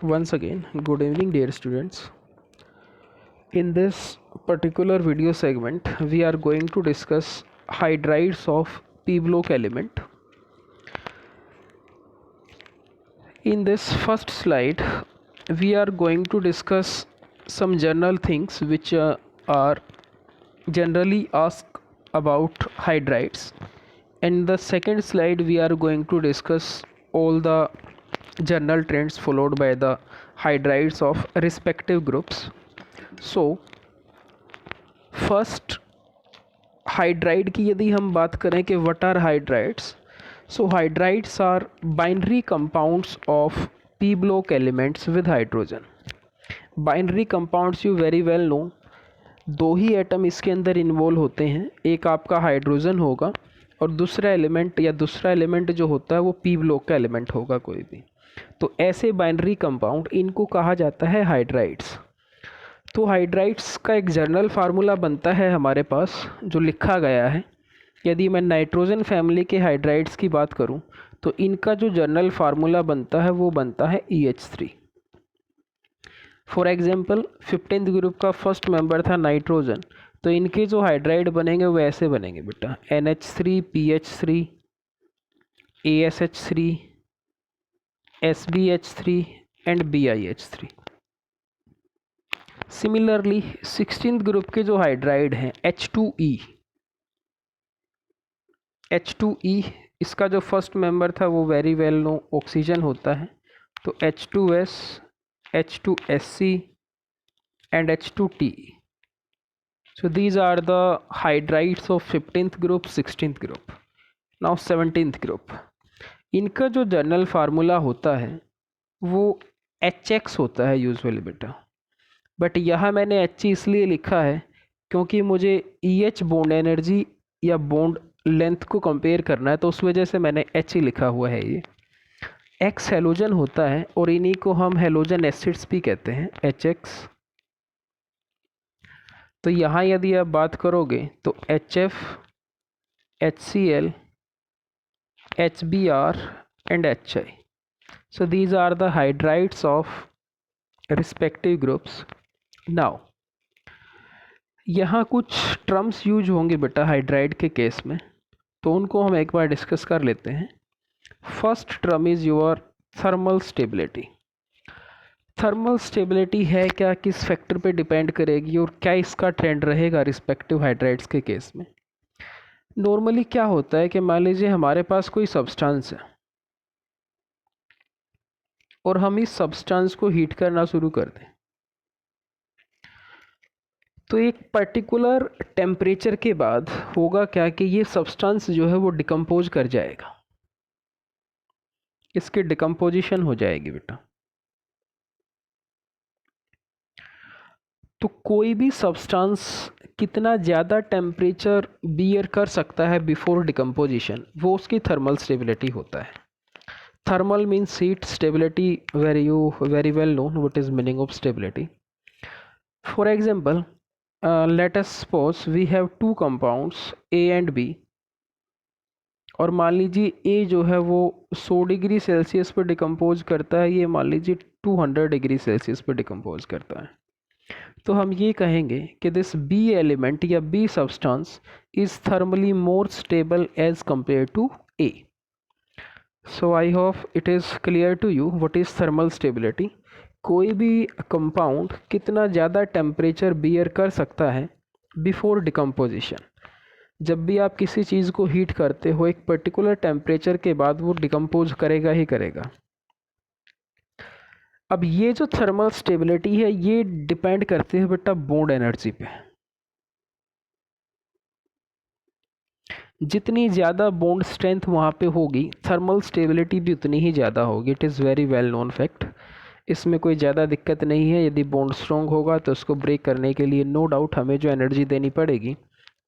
Once again, good evening, dear students. In this particular video segment, we are going to discuss hydrides of p block element. In this first slide, we are going to discuss some general things which are generally asked about hydrides. In the second slide, we are going to discuss all the general trends followed by the hydrides of respective groups. So first hydride की यदि हम बात करें कि what are hydrides, so hydrides are binary compounds of p block elements with hydrogen. Binary compounds you very well know, दो ही atom इसके अंदर इन्वॉल्व होते हैं. एक आपका हाइड्रोजन होगा और दूसरा एलिमेंट जो होता है वो पी ब्लॉक का एलिमेंट होगा कोई भी. तो ऐसे बाइनरी कंपाउंड इनको कहा जाता है हाइड्राइड्स. तो हाइड्राइड्स का एक जनरल फार्मूला बनता है हमारे पास जो लिखा गया है. यदि मैं नाइट्रोजन फैमिली के हाइड्राइड्स की बात करूं तो इनका जो जनरल फार्मूला बनता है वो बनता है EH3. For example 15th group का फर्स्ट मेंबर था नाइट्रोजन, तो इनके जो हाइड्राइड बनेंगे वो ऐसे बनेंगे बेटा, NH3 PH3 ASH3 SBH3 and BiH3. Similarly 16th group के जो हाइड्राइड हैं H2E, इसका जो फर्स्ट मेंबर था वो वेरी वेल नो ऑक्सीजन होता है. तो H2S H2SC and H2TE. So these are the hydrides of 15th group, 16th group. Now 17th group, इनका जो जनरल फार्मूला होता है वो HX होता है यूजुअली बेटा. बट यहाँ मैंने H इसलिए लिखा है क्योंकि मुझे EH बॉन्ड एनर्जी या बॉन्ड लेंथ को कंपेयर करना है, तो उस वजह से मैंने H ही लिखा हुआ है. ये X हेलोजन होता है और इन्हीं को हम हेलोजन एसिड्स भी कहते हैं, HX. तो यहाँ यदि आप बात करोगे तो HF HCl HBr and HI. So these are the hydrides of respective groups. Now यहाँ कुछ टर्म्स यूज होंगे बेटा हाइड्राइड के केस में, तो उनको हम एक बार डिस्कस कर लेते हैं. First term is your thermal stability. Thermal stability है क्या, किस फैक्टर पे डिपेंड करेगी और क्या इसका ट्रेंड रहेगा रिस्पेक्टिव हाइड्राइड्स के केस में. नॉर्मली क्या होता है कि मान लीजिए हमारे पास कोई सब्सटेंस है और हम इस सब्सटेंस को हीट करना शुरू कर दें, तो एक पर्टिकुलर टेम्परेचर के बाद होगा क्या कि ये सब्सटेंस जो है वो डिकम्पोज कर जाएगा, इसकी डिकम्पोजिशन हो जाएगी बेटा. तो कोई भी सब्सटेंस कितना ज़्यादा टेम्परेचर बियर कर सकता है बिफोर डिकम्पोजिशन, वो उसकी थर्मल स्टेबिलिटी होता है. Thermal means heat, stability very well known what is meaning of stability. For example let us suppose we have two compounds A and B, और मान लीजिए A जो है वो 100 डिग्री सेल्सियस पर डिकम्पोज करता है, ये मान लीजिए 200 डिग्री सेल्सियस पर डिकम्पोज करता है. तो हम ये कहेंगे कि दिस B एलिमेंट या B substance is thermally more stable as compare to A. So I hope it is clear to you what is thermal stability. कोई भी कंपाउंड कितना ज़्यादा टेम्परेचर बियर कर सकता है बिफोर डिकम्पोजिशन. जब भी आप किसी चीज़ को हीट करते हो एक पर्टिकुलर टेम्परेचर के बाद वो डिकम्पोज करेगा ही करेगा. अब ये जो थर्मल स्टेबिलिटी है ये डिपेंड करती है बेटा बॉन्ड एनर्जी पे. जितनी ज़्यादा बॉन्ड स्ट्रेंथ वहाँ पे होगी थर्मल स्टेबिलिटी भी उतनी ही ज़्यादा होगी. It is very well known fact, इसमें कोई ज़्यादा दिक्कत नहीं है. यदि बॉन्ड स्ट्रॉन्ग होगा तो उसको ब्रेक करने के लिए नो डाउट हमें जो एनर्जी देनी पड़ेगी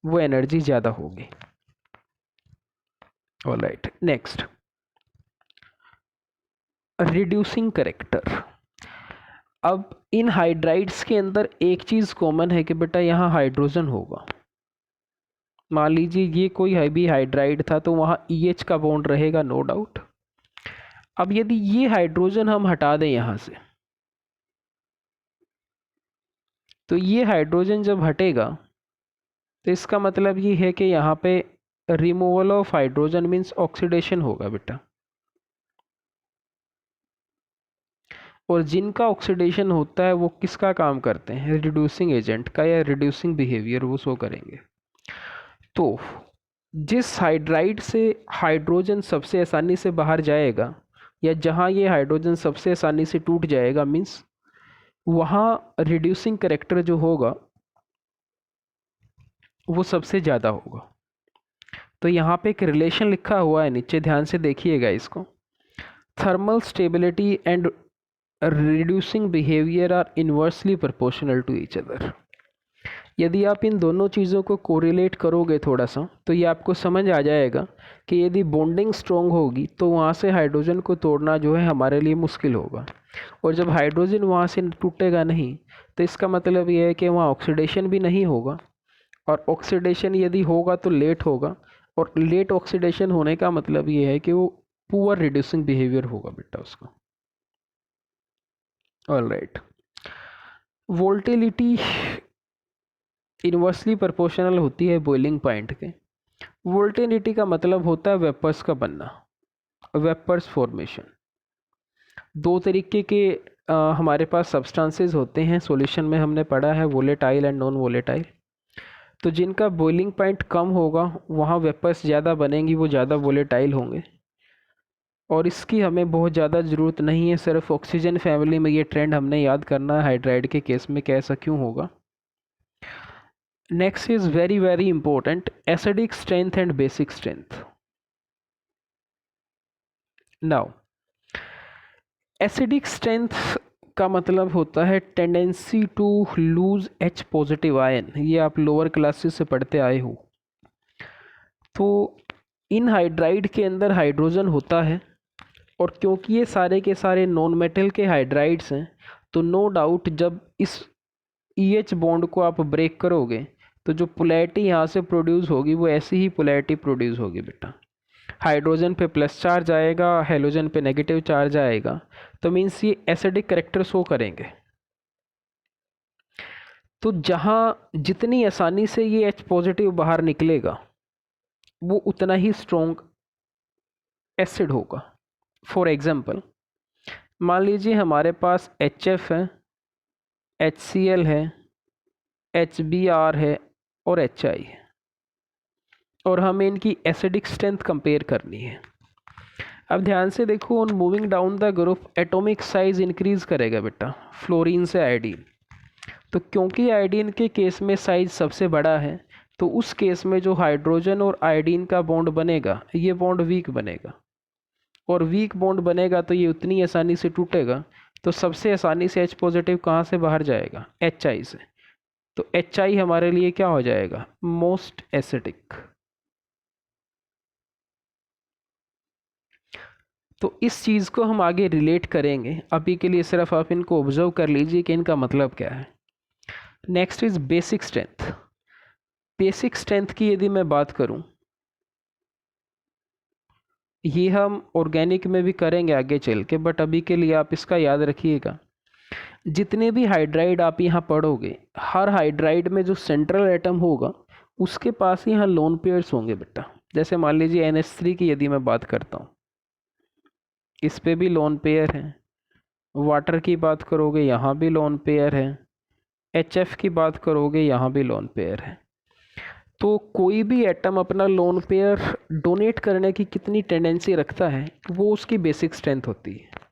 वो एनर्जी ज़्यादा होगी. Alright, next reducing character. अब इन हाइड्राइड्स के अंदर एक चीज़ कॉमन है कि बेटा यहाँ हाइड्रोजन होगा. मान लीजिए ये कोई हैवी हाइड्राइड था तो वहाँ EH का बॉन्ड रहेगा नो डाउट. अब यदि ये हाइड्रोजन हम हटा दें यहाँ से तो ये हाइड्रोजन जब हटेगा तो इसका मतलब ये है कि यहाँ पे removal of hydrogen means oxidation होगा बेटा। और जिनका ऑक्सीडेशन होता है वो किसका काम करते हैं, रिड्यूसिंग एजेंट का या रिड्यूसिंग बिहेवियर वो शो करेंगे। तो जिस हाइड्राइड से हाइड्रोजन सबसे आसानी से बाहर जाएगा या जहाँ ये हाइड्रोजन सबसे आसानी से टूट जाएगा मीन्स वहाँ रिड्यूसिंग करेक्टर जो होगा वो सबसे ज़्यादा होगा। तो यहाँ पे एक रिलेशन लिखा हुआ है नीचे, ध्यान से देखिएगा इसको। Thermal stability and reducing behaviour are inversely proportional to each other. यदि आप इन दोनों चीज़ों को कोरिलेट करोगे थोड़ा सा तो ये आपको समझ आ जाएगा कि यदि बॉन्डिंग स्ट्रॉन्ग होगी तो वहाँ से हाइड्रोजन को तोड़ना जो है हमारे लिए मुश्किल होगा। और जब हाइड्रोजन वहाँ से टूटेगा नहीं तो इसका मतलब ये है कि वहाँ ऑक्सीडेशन भी नहीं होगा, और ऑक्सीडेशन यदि होगा तो लेट होगा, और लेट ऑक्सीडेशन होने का मतलब ये है कि वो पुअर रिड्यूसिंग बिहेवियर होगा बेटा उसका। ऑलराइट, वोल्टिलिटी इन्वर्सली प्रोपोर्शनल होती है बॉइलिंग पॉइंट के। वोल्टिलिटी का मतलब होता है वेपर्स का बनना, वेपर्स फॉर्मेशन। दो तरीके के हमारे पास सब्सटेंसेस होते हैं, सॉल्यूशन में हमने पढ़ा है, वोलेटाइल एंड नॉन वोलेटाइल। तो जिनका बॉइलिंग पॉइंट कम होगा वहाँ वेपर्स ज़्यादा बनेंगी, वो ज़्यादा वोलेटाइल होंगे। और इसकी हमें बहुत ज़्यादा ज़रूरत नहीं है, सिर्फ ऑक्सीजन फैमिली में ये ट्रेंड हमने याद करना है हाइड्राइड के केस में कि ऐसा क्यों होगा। Next is very very important, acidic strength and basic strength. Now acidic strength का मतलब होता है tendency to lose H positive ion. ये आप लोअर क्लासेस से पढ़ते आए हो। तो इन हाइड्राइड के अंदर हाइड्रोजन होता है, और क्योंकि ये सारे के सारे नॉन मेटल के हाइड्राइड्स हैं तो नो डाउट जब इस EH बॉन्ड को आप ब्रेक करोगे तो जो पोलैरिटी यहाँ से प्रोड्यूस होगी वो ऐसी ही पोलैरिटी प्रोड्यूस होगी बेटा। हाइड्रोजन पे प्लस चार्ज आएगा, हेलोजन पे नेगेटिव चार्ज आएगा, तो मीन्स ये एसिडिक करेक्टर शो करेंगे। तो जहाँ जितनी आसानी से ये H पॉजिटिव बाहर निकलेगा वो उतना ही स्ट्रॉन्ग एसिड होगा। फॉर एग्जाम्पल मान लीजिए हमारे पास HF है, HCl है, HBr है और HI है, और हमें इनकी एसिडिक स्ट्रेंथ कंपेयर करनी है। अब ध्यान से देखो, on moving down the group atomic size increase करेगा बेटा फ्लोरीन से आयोडीन। तो क्योंकि आयोडीन के केस में साइज सबसे बड़ा है तो उस केस में जो हाइड्रोजन और आयोडीन का बॉन्ड बनेगा ये बॉन्ड वीक बनेगा, और वीक बॉन्ड बनेगा तो ये उतनी आसानी से टूटेगा। तो सबसे आसानी से H पॉजिटिव कहाँ से बाहर जाएगा, HI से। तो HI हमारे लिए क्या हो जाएगा, मोस्ट एसिडिक। तो इस चीज़ को हम आगे रिलेट करेंगे, अभी के लिए सिर्फ आप इनको ऑब्जर्व कर लीजिए कि इनका मतलब क्या है। Next is basic strength. Basic strength की यदि मैं बात करूं, ये हम ऑर्गेनिक में भी करेंगे आगे चल के, बट अभी के लिए आप इसका याद रखिएगा। जितने भी हाइड्राइड आप यहाँ पढ़ोगे, हर हाइड्राइड में जो सेंट्रल एटम होगा उसके पास यहाँ लोन पेयर्स होंगे बेटा। जैसे मान लीजिए NH3 की यदि मैं बात करता हूँ, इस पे भी लोन पेयर है। वाटर की बात करोगे यहाँ भी लोन पेयर है। HF की बात करोगे यहाँ भी लोन पेयर है। तो कोई भी एटम अपना लोन पेयर डोनेट करने की कितनी टेंडेंसी रखता है वो उसकी बेसिक स्ट्रेंथ होती है।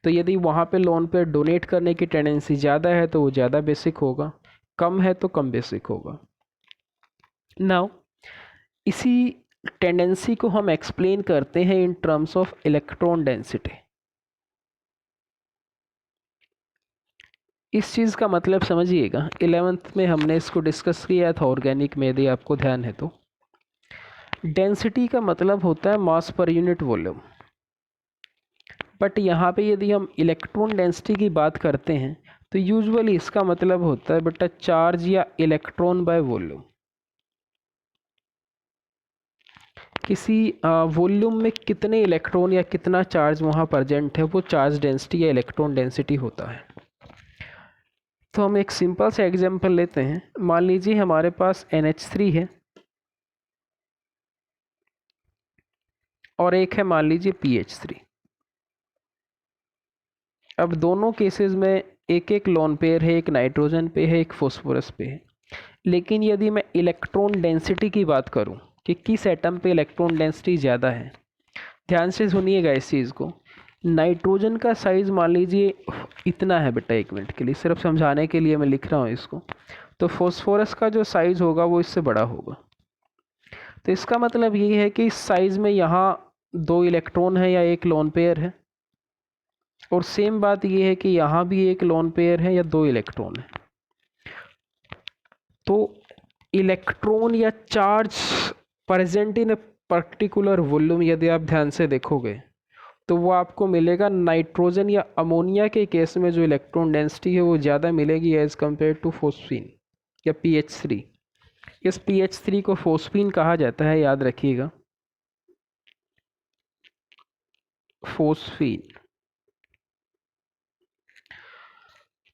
तो यदि वहाँ पे लोन पेयर डोनेट करने की टेंडेंसी ज़्यादा है तो वो ज़्यादा बेसिक होगा, कम है तो कम बेसिक होगा। नाउ इसी टेंडेंसी को हम एक्सप्लेन करते हैं in terms of electron density. इस चीज़ का मतलब समझिएगा, 11th में हमने इसको डिस्कस किया था ऑर्गेनिक में, यदि आपको ध्यान है तो। डेंसिटी का मतलब होता है मास पर यूनिट वॉल्यूम, बट यहाँ पे यदि हम इलेक्ट्रॉन डेंसिटी की बात करते हैं तो यूजुअली इसका मतलब होता है बेटा चार्ज या इलेक्ट्रॉन बाय वॉल्यूम। किसी वॉल्यूम में कितने इलेक्ट्रॉन या कितना चार्ज वहाँ प्रेजेंट है वो चार्ज डेंसिटी या इलेक्ट्रॉन डेंसिटी होता है। तो हम एक सिंपल सा एग्जांपल लेते हैं। मान लीजिए हमारे पास NH3 है और एक है मान लीजिए PH3। अब दोनों केसेस में एक एक लोन पेयर है, एक नाइट्रोजन पे है, एक फॉस्फोरस पे है। लेकिन यदि मैं इलेक्ट्रॉन डेंसिटी की बात करूं कि किस एटम पे इलेक्ट्रॉन डेंसिटी ज़्यादा है, ध्यान से सुनिएगा इस चीज़ को। नाइट्रोजन का साइज़ मान लीजिए इतना है बेटा, 1 मिनट के लिए सिर्फ समझाने के लिए मैं लिख रहा हूँ इसको। तो फॉस्फोरस का जो साइज़ होगा वो इससे बड़ा होगा। तो इसका मतलब ये है कि इस साइज़ में यहाँ 2 इलेक्ट्रॉन है या एक लोन पेयर है, और सेम बात ये है कि यहाँ भी एक लोन पेयर है या 2 इलेक्ट्रॉन है। तो इलेक्ट्रॉन या charge present in a particular volume यदि आप ध्यान से देखोगे तो वो आपको मिलेगा नाइट्रोजन या अमोनिया के केस में जो इलेक्ट्रॉन डेंसिटी है वो ज़्यादा मिलेगी एज़ कम्पेयर टू फॉस्फीन या PH3। इस PH3 को फॉस्फीन कहा जाता है, याद रखिएगा, फॉस्फीन।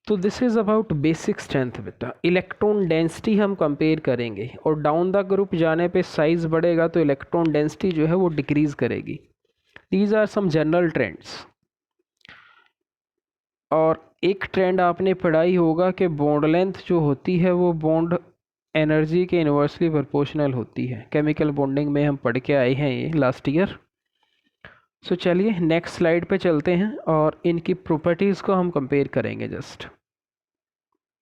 तो this is about basic strength बेटा। इलेक्ट्रॉन डेंसिटी हम कंपेयर करेंगे और डाउन द ग्रुप जाने पे साइज़ बढ़ेगा तो इलेक्ट्रॉन डेंसिटी जो है वो डिक्रीज़ करेगी। These are some general trends. और एक ट्रेंड आपने पढ़ा ही होगा कि बॉन्ड लेंथ जो होती है वो बॉन्ड एनर्जी के इन्वर्सली प्रोपोर्शनल होती है। केमिकल बॉन्डिंग में हम पढ़ के आए हैं ये लास्ट ईयर। सो चलिए नेक्स्ट स्लाइड पे चलते हैं और इनकी प्रॉपर्टीज़ को हम कंपेयर करेंगे। जस्ट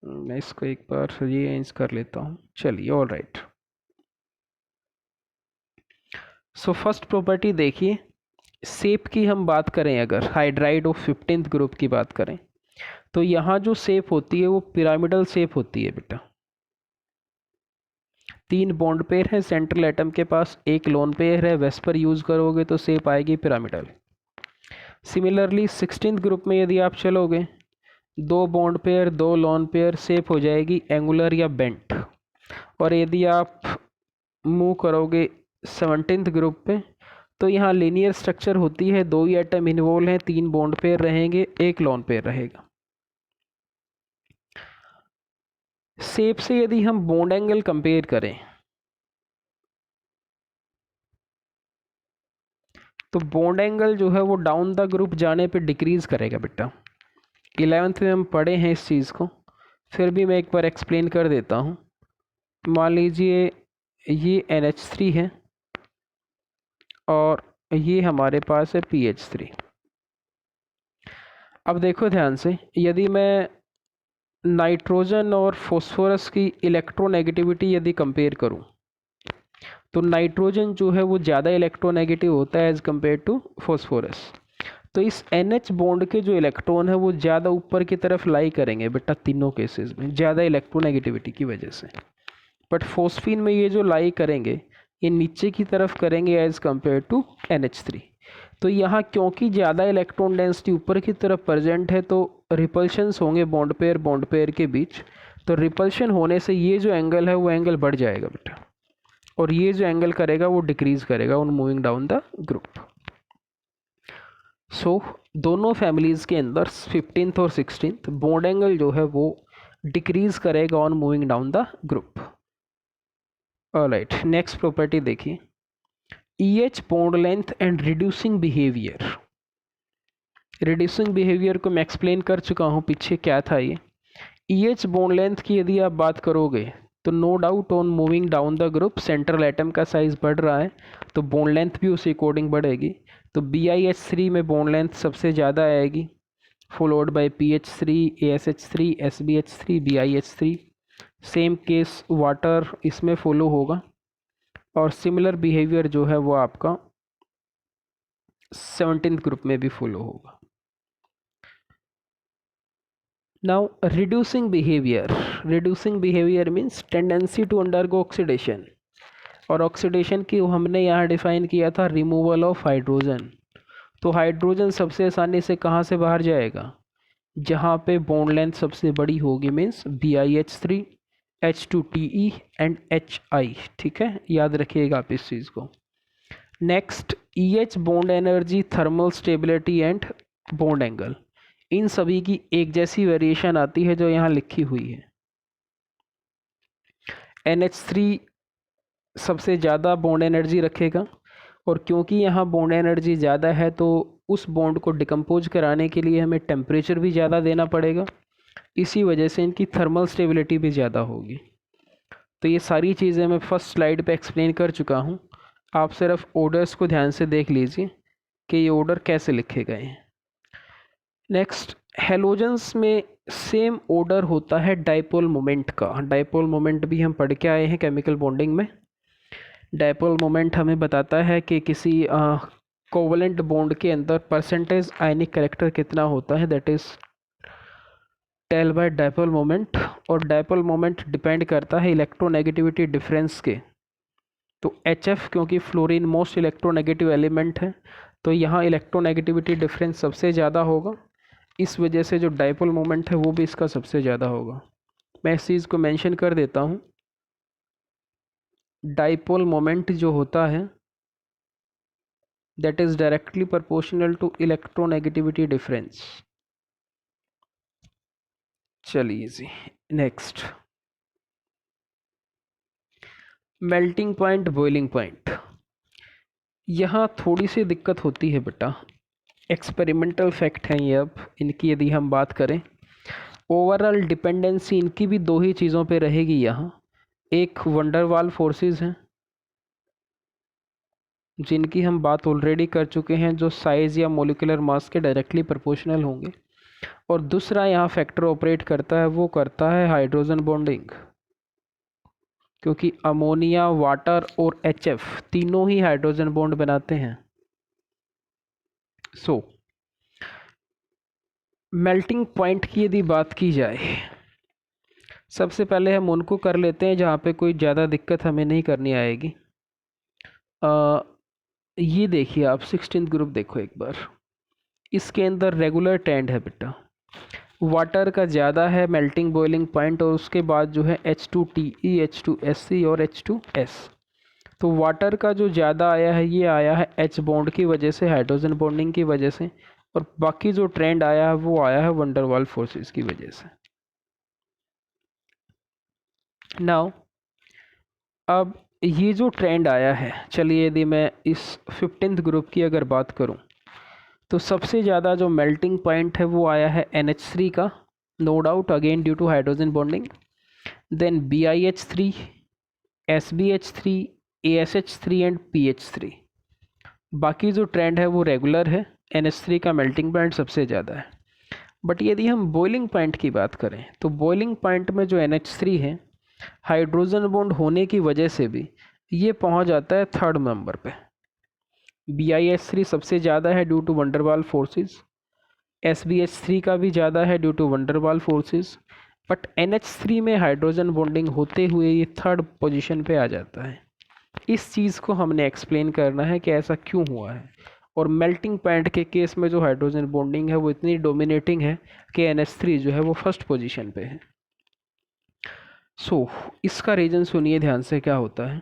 मैं इसको एक बार रीअरेंज कर लेता हूँ। चलिए, all right. So first property देखिए, शेप की हम बात करें, अगर हाइड्राइड ऑफ 15th ग्रुप की बात करें तो यहाँ जो शेप होती है वो पिरामिडल शेप होती है बेटा। 3 बॉन्ड पेयर है, सेंट्रल एटम के पास एक लोन पेयर है, वेस्पर यूज़ करोगे तो शेप आएगी पिरामिडल। सिमिलरली 16th ग्रुप में यदि आप चलोगे, 2 bond pair 2 lone pair, shape हो जाएगी एंगुलर या बेंट। और यदि आप मूव करोगे 17th ग्रुप पे तो यहाँ लीनियर स्ट्रक्चर होती है, 2 ही एटम इन्वॉल्व हैं, 3 बॉन्ड पेयर रहेंगे, एक लोन पेयर रहेगा। शेप से यदि हम बॉन्ड एंगल कंपेयर करें तो बॉन्ड एंगल जो है वो डाउन द ग्रुप जाने पे डिक्रीज करेगा बेटा। 11th में हम पढ़े हैं इस चीज़ को, फिर भी मैं एक बार एक्सप्लेन कर देता हूँ। मान लीजिए ये NH3 है और ये हमारे पास है PH3। अब देखो ध्यान से, यदि मैं नाइट्रोजन और फॉस्फोरस की इलेक्ट्रोनेगेटिविटी यदि कंपेयर करूं तो नाइट्रोजन जो है वो ज़्यादा इलेक्ट्रोनेगेटिव होता है एज़ कम्पेयर टू फॉस्फोरस। तो इस NH बॉन्ड के जो इलेक्ट्रॉन है वो ज़्यादा ऊपर की तरफ लाई करेंगे बेटा, तीनों केसेस में ज़्यादा इलेक्ट्रोनेगेटिविटी की वजह से। बट फॉस्फीन में ये जो लाई करेंगे ये नीचे की तरफ करेंगे एज़ कम्पेयर टू NH3। तो यहाँ क्योंकि ज़्यादा इलेक्ट्रॉन डेंसिटी ऊपर की तरफ प्रेजेंट है तो रिपल्शंस होंगे बॉन्ड पेयर के बीच। तो रिपल्शन होने से ये जो एंगल है वो एंगल बढ़ जाएगा बेटा, और ये जो एंगल करेगा वो डिक्रीज करेगा on moving down the group. So दोनों फैमिलीज़ के अंदर 15th और 16th बॉन्ड एंगल जो है वो डिक्रीज करेगा on moving down the group. Alright, next property देखिए, EH bond length and reducing behaviour. Reducing behaviour को मैं एक्सप्लेन कर चुका हूँ पीछे, क्या था ये। EH बॉन्ड लेंथ की यदि आप बात करोगे तो no doubt on moving down the group central atom का साइज बढ़ रहा है तो बॉन्ड लेंथ भी उसी अकॉर्डिंग बढ़ेगी। तो BiH3 में बॉन्ड लेंथ सबसे ज़्यादा आएगी, followed by PH3, ASH3, SbH3, BiH3। Same case water इसमें फॉलो होगा और सिमिलर बिहेवियर जो है वो आपका 17th ग्रुप में भी फॉलो होगा। Now reducing behavior means tendency to undergo oxidation, और ऑक्सीडेशन की हमने यहाँ डिफाइन किया था रिमूवल ऑफ हाइड्रोजन। तो हाइड्रोजन सबसे आसानी से कहाँ से बाहर जाएगा, जहाँ पे बॉन्ड लेंथ सबसे बड़ी होगी, means BiH3, H2Te and Hi। ठीक है, याद रखिएगा आप इस चीज़ को। Next EH bond energy, thermal stability and bond angle. इन सभी की एक जैसी वेरिएशन आती है जो यहाँ लिखी हुई है। NH3 सबसे ज़्यादा बॉन्ड एनर्जी रखेगा, और क्योंकि यहाँ बॉन्ड एनर्जी ज़्यादा है तो उस बॉन्ड को डिकम्पोज कराने के लिए हमें टेम्परेचर भी ज़्यादा देना पड़ेगा, इसी वजह से इनकी थर्मल स्टेबिलिटी भी ज़्यादा होगी। तो ये सारी चीज़ें मैं फर्स्ट स्लाइड पे एक्सप्लेन कर चुका हूँ, आप सिर्फ ऑर्डर्स को ध्यान से देख लीजिए कि ये ऑर्डर कैसे लिखे गए हैं। नेक्स्ट, हेलोजेंस में सेम ऑर्डर होता है डाइपोल मोमेंट का। डाइपोल मोमेंट भी हम पढ़ के आए हैं केमिकल बॉन्डिंग में। डाइपोल मोमेंट हमें बताता है कि किसी कोवलेंट बॉन्ड के अंदर परसेंटेज आयनिक कैरेक्टर कितना होता है, that is tell by dipole moment. और डाइपोल मोमेंट डिपेंड करता है इलेक्ट्रोनेगेटिविटी डिफरेंस के। तो HF क्योंकि फ्लोरीन मोस्ट इलेक्ट्रोनेगेटिव एलिमेंट है, तो यहाँ इलेक्ट्रोनेगेटिविटी डिफरेंस सबसे ज़्यादा होगा, इस वजह से जो डाइपोल मोमेंट है वो भी इसका सबसे ज़्यादा होगा। मैं इस चीज़ को मेंशन कर देता हूँ, डाइपोल मोमेंट जो होता है that is directly proportional to electronegativity difference. चलिए जी, next, melting point, boiling point. यहाँ थोड़ी सी दिक्कत होती है बेटा, एक्सपेरिमेंटल फैक्ट हैं ये। अब इनकी यदि हम बात करें, ओवरऑल डिपेंडेंसी इनकी भी दो ही चीज़ों पे रहेगी यहाँ। एक वंडरवाल फोर्सेस हैं जिनकी हम बात ऑलरेडी कर चुके हैं, जो साइज़ या मोलिकुलर मास के डायरेक्टली प्रोपोर्शनल होंगे। और दूसरा यहाँ फैक्टर ऑपरेट करता है, वो करता है हाइड्रोजन बॉन्डिंग, क्योंकि अमोनिया, वाटर और HF तीनों ही हाइड्रोजन बॉन्ड बनाते हैं। सो मेल्टिंग पॉइंट की यदि बात की जाए, सबसे पहले हम उनको कर लेते हैं जहाँ पे कोई ज़्यादा दिक्कत हमें नहीं करनी आएगी। ये देखिए आप 16th ग्रुप देखो एक बार, इसके अंदर रेगुलर ट्रेंड है बेटा, वाटर का ज़्यादा है मेल्टिंग बॉइलिंग पॉइंट, और उसके बाद जो है H2TE, H2SC और H2S। तो वाटर का जो ज़्यादा आया है ये आया है H बॉन्ड की वजह से, हाइड्रोजन बॉन्डिंग की वजह से, और बाकी जो ट्रेंड आया है वो आया है वंडरवाल फोर्सेस की वजह से। नाउ अब ये जो ट्रेंड आया है, चलिए यदि मैं इस 15th ग्रुप की अगर बात करूं, तो सबसे ज़्यादा जो मेल्टिंग पॉइंट है वो आया है NH3 का, no doubt, again due to hydrogen bonding. Then BiH3, SbH3, ASH3 and PH3। बाकी जो ट्रेंड है वो रेगुलर है, NH3 का मेल्टिंग पॉइंट सबसे ज़्यादा है। बट यदि हम बॉइलिंग पॉइंट की बात करें, तो बॉइलिंग पॉइंट में जो NH3 है, हाइड्रोजन बॉन्ड होने की वजह से भी ये पहुंच जाता है 3rd नंबर पे। BiH3 सबसे ज़्यादा है due to van der Waals forces, SbH3 का भी ज़्यादा है due to van der Waals forces, but NH3 में हाइड्रोजन बॉन्डिंग होते हुए ये 3rd पोजीशन पे आ जाता है। इस चीज़ को हमने एक्सप्लेन करना है कि ऐसा क्यों हुआ है। और मेल्टिंग पॉइंट के केस में जो हाइड्रोजन बॉन्डिंग है वो इतनी डोमिनेटिंग है कि NH3 जो है वो 1st पोजीशन पे है। इसका रीज़न सुनिए ध्यान से क्या होता है।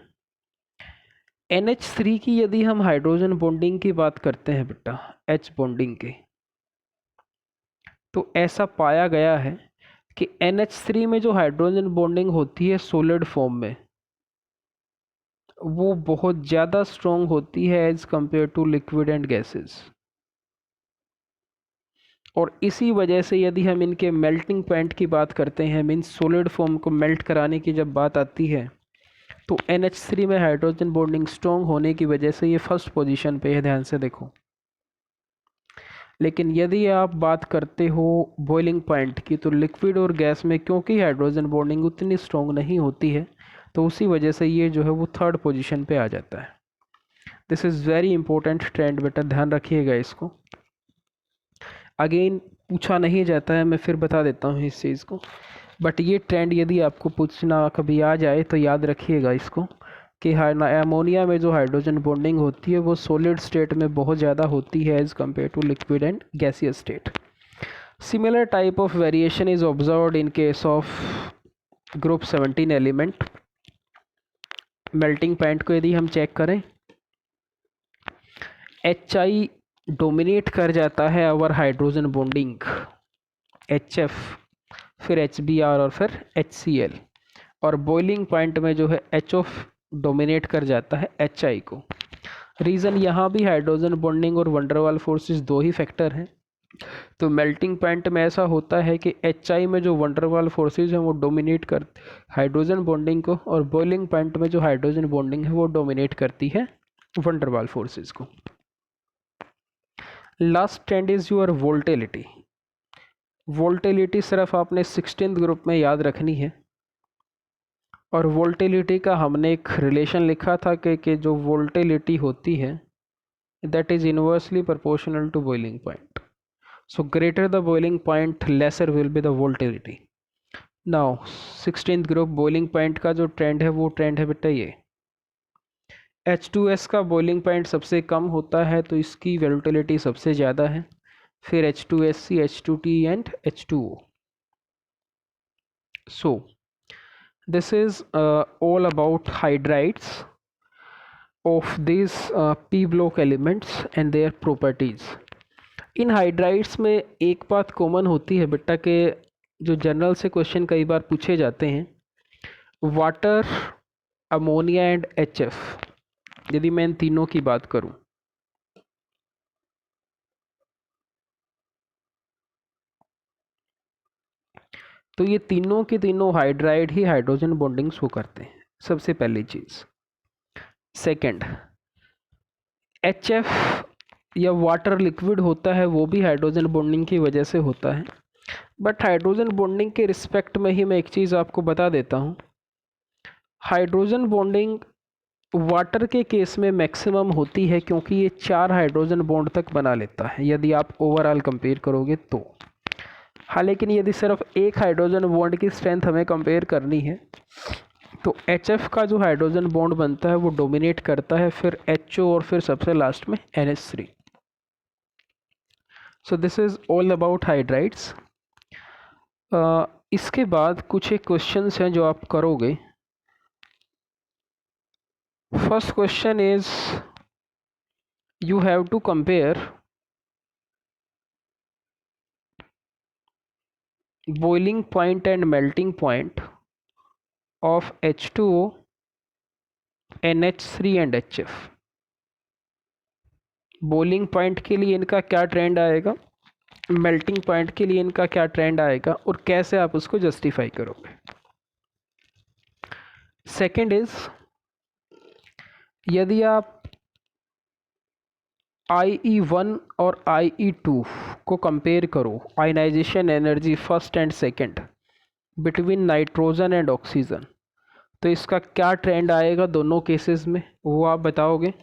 NH3 की यदि हम हाइड्रोजन बॉन्डिंग की बात करते हैं बेटा, H बॉन्डिंग की, तो ऐसा पाया गया है कि NH3 में जो हाइड्रोजन बॉन्डिंग होती है सॉलिड फॉर्म में, वो बहुत ज़्यादा स्ट्रॉन्ग होती है as compare to liquid and gases. और इसी वजह से यदि हम इनके मेल्टिंग पॉइंट की बात करते हैं, मीन्स सॉलिड फॉर्म को मेल्ट कराने की जब बात आती है, तो NH3 में हाइड्रोजन बॉन्डिंग स्ट्रॉन्ग होने की वजह से ये 1st पोजीशन पे है, ध्यान से देखो। लेकिन यदि आप बात करते हो बॉइलिंग पॉइंट की, तो लिक्विड और गैस में क्योंकि हाइड्रोजन बॉन्डिंग उतनी स्ट्रॉन्ग नहीं होती है, तो उसी वजह से ये जो है वो 3rd पोजीशन पे आ जाता है। This is very important trend बेटा, ध्यान रखिएगा इसको। अगेन पूछा नहीं जाता है, मैं फिर बता देता हूँ इस चीज़ को, बट ये ट्रेंड यदि आपको पूछना कभी आ जाए तो याद रखिएगा इसको कि अमोनिया में जो हाइड्रोजन बॉन्डिंग होती है वो सॉलिड स्टेट में बहुत ज़्यादा होती है as compare to liquid and gaseous state. Similar type of variation is observed in case of group 17 element. Melting point को यदि हम चेक करें, HI डोमिनेट कर जाता है अवर हाइड्रोजन बॉन्डिंग, HF, फिर HBr और फिर HCl, और बॉइलिंग पॉइंट में जो है HO डोमिनेट कर जाता है HI को। रीज़न यहाँ भी हाइड्रोजन बॉन्डिंग और वंडरवाल फोर्सेस दो ही फैक्टर हैं। तो मेल्टिंग पॉइंट में ऐसा होता है कि HI में जो वंडरवाल फोर्सेस हैं वो डोमिनेट कर हाइड्रोजन बॉन्डिंग को, और बॉइलिंग पॉइंट में जो हाइड्रोजन बॉन्डिंग है वो डोमिनेट करती है वंडरवाल फोर्सेस को। Last trend is your volatility. Volatility सिर्फ आपने 16th ग्रुप में याद रखनी है, और वोल्टेलिटी का हमने एक रिलेशन लिखा था कि जो वोल्टेलिटी होती है that is inversely proportional to boiling point. So greater the boiling point lesser will be the volatility. Now 16th group boiling point का जो ट्रेंड है वो ट्रेंड है बेटा ये, H2S का बॉइलिंग पॉइंट सबसे कम होता है तो इसकी वोल्टेलिटी सबसे ज़्यादा है, फिर H2SC, H2T and H2O। So this is all about hydrides of these p block elements and their properties। In hydrides में एक बात कॉमन होती है बेटा कि जो जनरल से क्वेश्चन कई बार पूछे जाते हैं, वाटर, अमोनिया एंड HF, यदि मैं इन तीनों की बात करूं, तो ये तीनों के तीनों हाइड्राइड ही हाइड्रोजन बॉन्डिंग शो करते हैं, सबसे पहली चीज़। सेकंड, HF या वाटर लिक्विड होता है वो भी हाइड्रोजन बॉन्डिंग की वजह से होता है, बट हाइड्रोजन बॉन्डिंग के रिस्पेक्ट में ही मैं एक चीज़ आपको बता देता हूँ। हाइड्रोजन बॉन्डिंग वाटर के केस में मैक्सिमम होती है क्योंकि ये 4 हाइड्रोजन बॉन्ड तक बना लेता है यदि आप ओवरऑल कंपेयर करोगे तो। हाँ, लेकिन यदि सिर्फ एक हाइड्रोजन बॉन्ड की स्ट्रेंथ हमें कंपेयर करनी है तो HF का जो हाइड्रोजन बॉन्ड बनता है वो डोमिनेट करता है, फिर HO और फिर सबसे लास्ट में NH3। So this is all about hydrides. इसके बाद कुछ एक क्वेश्चंस हैं जो आप करोगे। First question is you have to compare boiling point and melting point of H2O, NH3 and HF। Boiling point के लिए इनका क्या ट्रेंड आएगा, मेल्टिंग पॉइंट के लिए इनका क्या ट्रेंड आएगा, और कैसे आप उसको जस्टिफाई करोगे। सेकंड इज, यदि आप IE1 और IE2 को कंपेयर करो, ionization energy first and second between nitrogen and oxygen, तो इसका क्या ट्रेंड आएगा दोनों केसेस में, वो आप बताओगे।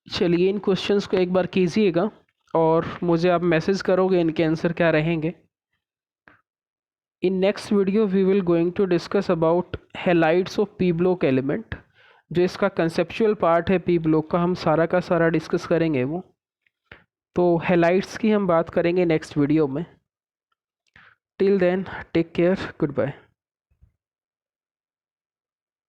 चलिए इन क्वेश्चंस को एक बार कीजिएगा और मुझे आप मैसेज करोगे इनके आंसर क्या रहेंगे। In next video we will going to discuss about halides of p block element. जो इसका कंसेप्चुअल पार्ट है पी ब्लॉक का, हम सारा का सारा डिस्कस करेंगे वो। तो हैलाइड्स की हम बात करेंगे नेक्स्ट वीडियो में। Till then take care, good bye.